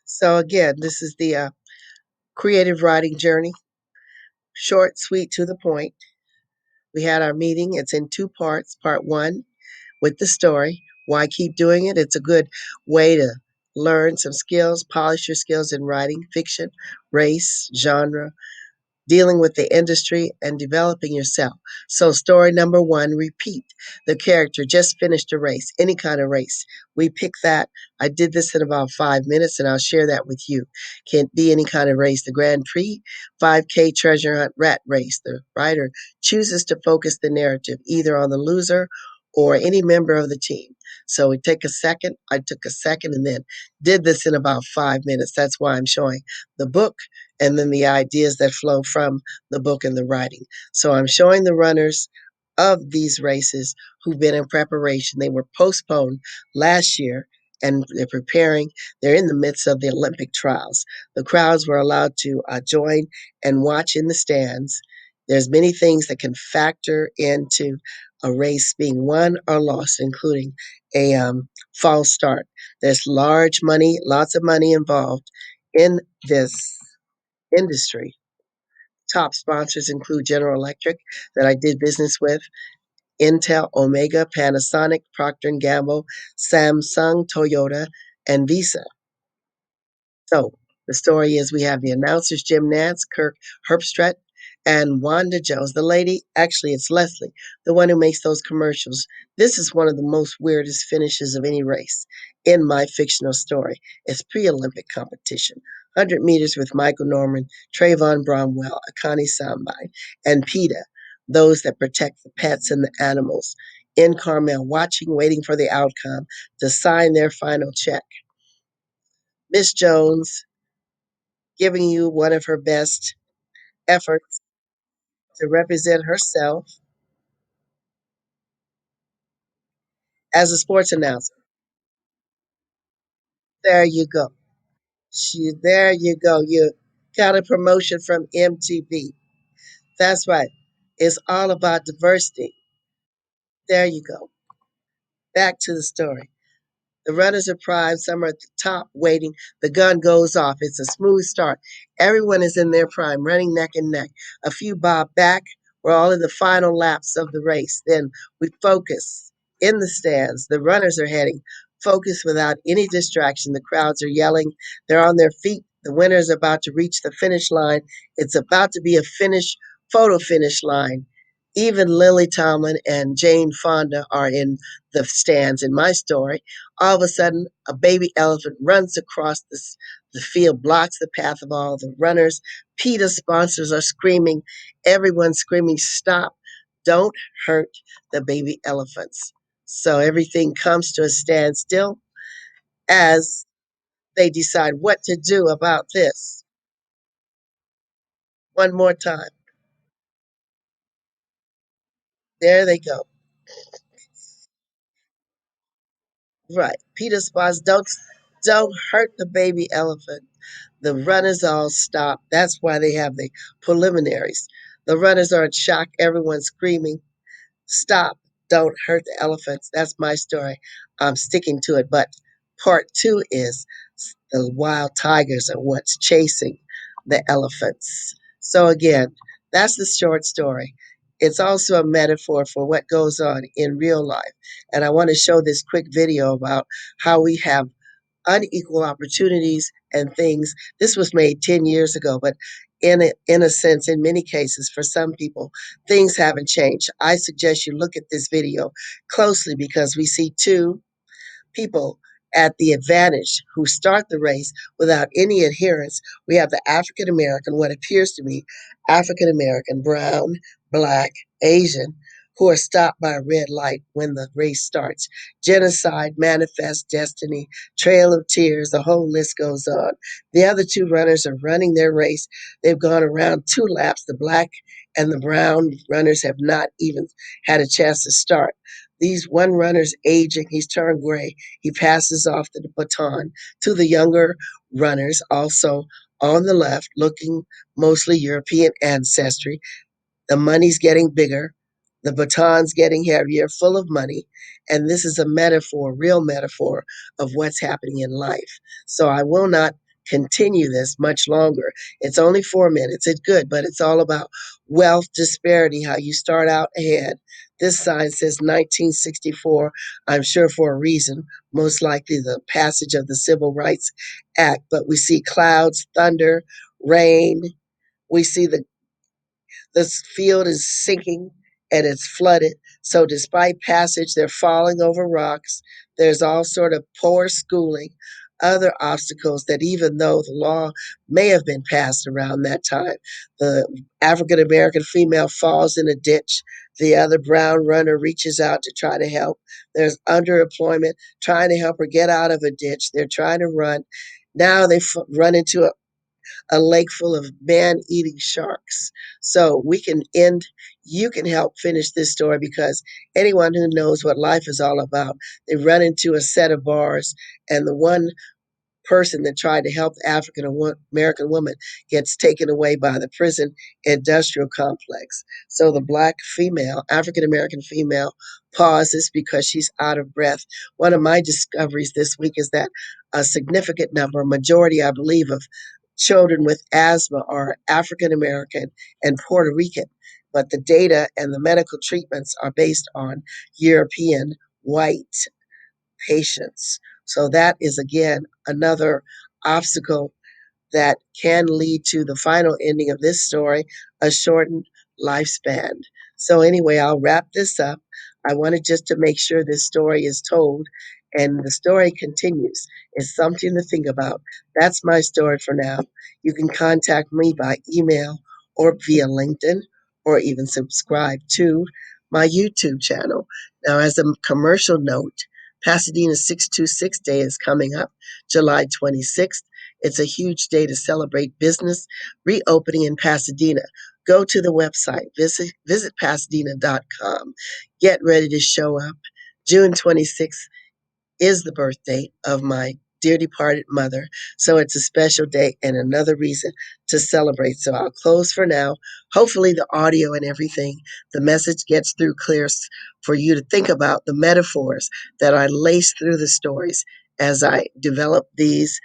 So, again, this is the creative writing journey, short, sweet, to the point. We had our meeting. It's in two parts. Part one with the story. Why keep doing it? It's a good way to learn some skills, polish your skills in writing, fiction, race, genre, dealing with the industry, and developing yourself. So, story number one, repeat. The character just finished a race, any kind of race. We pick that. I did this in about 5 minutes, and I'll share that with you. Can be any kind of race. The Grand Prix, 5K treasure hunt rat race. The writer chooses to focus the narrative either on the loser or any member of the team. So we take a second. I took a second and then did this in about 5 minutes. That's why I'm showing the book and then the ideas that flow from the book and the writing. So I'm showing the runners of these races who've been in preparation. They were postponed last year and they're preparing. They're in the midst of the Olympic trials. The crowds were allowed to join and watch in the stands. There's many things that can factor into a race being won or lost, including a false start. There's large money, lots of money involved in this industry. Top sponsors include General Electric, that I did business with, Intel, Omega, Panasonic, Procter& and Gamble, Samsung, Toyota, and Visa. So the story is we have the announcers, Jim Nance, Kirk Herbstreit, and Wanda Jones. The lady, actually, it's Leslie, the one who makes those commercials. This is one of the most weirdest finishes of any race in my fictional story. It's pre-Olympic competition. 100 meters with Michael Norman, Trayvon Bromwell, Akani Sambine, and PETA, those that protect the pets and the animals. In Carmel, watching, waiting for the outcome to sign their final check. Miss Jones giving you one of her best efforts to represent herself as a sports announcer. There you go. There you go. You got a promotion from MTV. That's right. It's all about diversity. There you go. Back to the story. The runners are primed. Some are at the top waiting. The gun goes off. It's a smooth start. Everyone is in their prime, running neck and neck. A few bob back. We're all in the final laps of the race. Then we focus in the stands. The runners are heading. Focus without any distraction. The crowds are yelling. They're on their feet. The winner is about to reach the finish line. It's about to be a photo finish line. Even Lily Tomlin and Jane Fonda are in the stands in my story. All of a sudden, a baby elephant runs across the field, blocks the path of all the runners. PETA sponsors are screaming. Everyone's screaming, stop, don't hurt the baby elephants. So everything comes to a standstill as they decide what to do about this. One more time. There they go. Right. PETA sponsors, don't hurt the baby elephant. The runners all stop. That's why they have the preliminaries. The runners are in shock. Everyone's screaming, stop, don't hurt the elephants. That's my story. I'm sticking to it. But part two is the wild tigers are what's chasing the elephants. So, again, that's the short story. It's also a metaphor for what goes on in real life. And I want to show this quick video about how we have unequal opportunities and things. This was made 10 years ago, but in a sense, in many cases, for some people, things haven't changed. I suggest you look at this video closely because we see two people at the advantage who start the race without any adherence. We have the African American, what appears to be African American, brown, black, Asian, who are stopped by a red light when the race starts. Genocide, manifest destiny, trail of tears, the whole list goes on. The other two runners are running their race. They've gone around 2 laps. The black and the brown runners have not even had a chance to start. These one runner's aging, he's turned gray. He passes off the baton to the younger runners, also on the left, looking mostly European ancestry. The money's getting bigger, the baton's getting heavier, full of money. And this is a metaphor, real metaphor of what's happening in life. So I will not continue this much longer. It's only 4 minutes. It's good, but it's all about wealth disparity, how you start out ahead. This sign says 1964, I'm sure for a reason, most likely the passage of the Civil Rights Act. But we see clouds, thunder, rain. We see this field is sinking and it's flooded. So despite passage, they're falling over rocks. There's all sort of poor schooling, other obstacles that even though the law may have been passed around that time, the African American female falls in a ditch. The other brown runner reaches out to try to help. There's underemployment, trying to help her get out of a ditch. They're trying to run. Now they run into a lake full of man-eating sharks. So you can help finish this story because anyone who knows what life is all about, they run into a set of bars, and the one person that tried to help the African American woman gets taken away by the prison industrial complex. So the black female, African American female, pauses because she's out of breath. One of my discoveries this week is that a significant number, a majority, I believe, of children with asthma are African American and Puerto Rican. But the data and the medical treatments are based on European white patients. So that is again another obstacle that can lead to the final ending of this story, a shortened lifespan. So anyway, I'll wrap this up. I wanted just to make sure this story is told and the story continues. It's something to think about. That's my story for now. You can contact me by email or via LinkedIn or even subscribe to my YouTube channel. Now, as a commercial note, Pasadena 626 Day is coming up July 26th. It's a huge day to celebrate business reopening in Pasadena. Go to the website, visit Pasadena.com. Get ready to show up. June 26th is the birthday of my dear departed mother. So it's a special day and another reason to celebrate. So I'll close for now. Hopefully, the audio and everything, the message gets through clear for you to think about the metaphors that I lace through the stories as I develop these